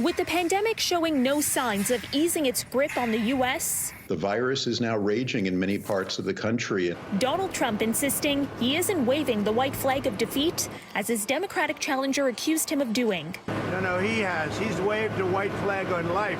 With the pandemic showing no signs of easing its grip on the U.S., the virus is now raging in many parts of the country. Donald Trump insisting he isn't waving the white flag of defeat, as his Democratic challenger accused him of doing. No, he has. He's waved a white flag on life.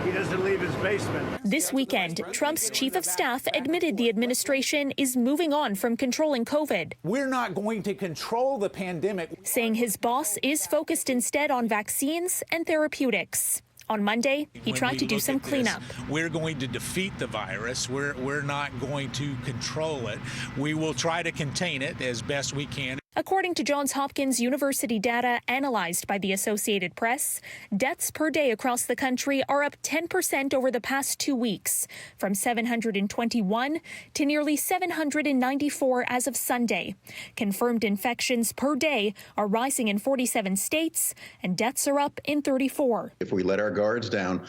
He doesn't leave his basement. This weekend, Trump's chief of staff admitted the administration is moving on from controlling COVID. We're not going to control the pandemic, saying his boss is focused instead on vaccines and therapeutics. On Monday, he tried to do some cleanup. We're going to defeat the virus. We're not going to control it. We will try to contain it as best we can. According to Johns Hopkins University data analyzed by the Associated Press, deaths per day across the country are up 10% over the past 2 weeks, from 721 to nearly 794 as of Sunday. Confirmed infections per day are rising in 47 states, and deaths are up in 34. If we let our guards down,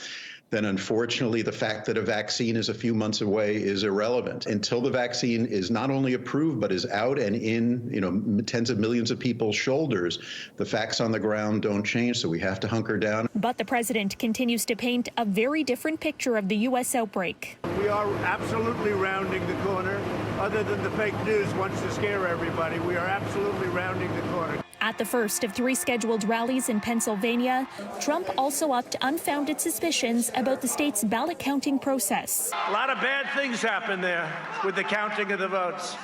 then unfortunately the fact that a vaccine is a few months away is irrelevant. Until the vaccine is not only approved but is out and in tens of millions of people's shoulders, the facts on the ground don't change, so we have to hunker down. But the president continues to paint a very different picture of the U.S. outbreak. We are absolutely rounding the corner. Other than the fake news wants to scare everybody, we are absolutely rounding the corner. At the first of 3 scheduled rallies in Pennsylvania, Trump also upped unfounded suspicions about the state's ballot counting process. A lot of bad things happen there with the counting of the votes.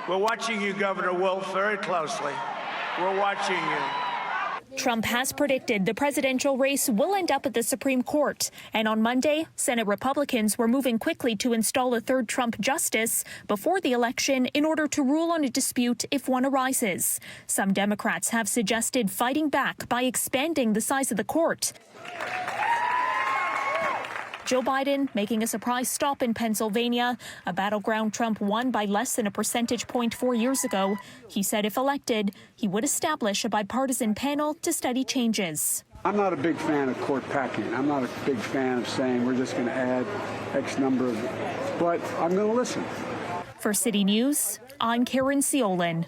We're watching you, Governor Wolf, very closely. We're watching you. Trump has predicted the presidential race will end up at the Supreme Court. And on Monday, Senate Republicans were moving quickly to install a third Trump justice before the election in order to rule on a dispute if one arises. Some Democrats have suggested fighting back by expanding the size of the court. Joe Biden making a surprise stop in Pennsylvania, a battleground Trump won by less than a percentage point 4 years ago. He said if elected, he would establish a bipartisan panel to study changes. I'm not a big fan of court packing. I'm not a big fan of saying we're just going to add X number of, but I'm going to listen. For City News, I'm Caryn Ceolin.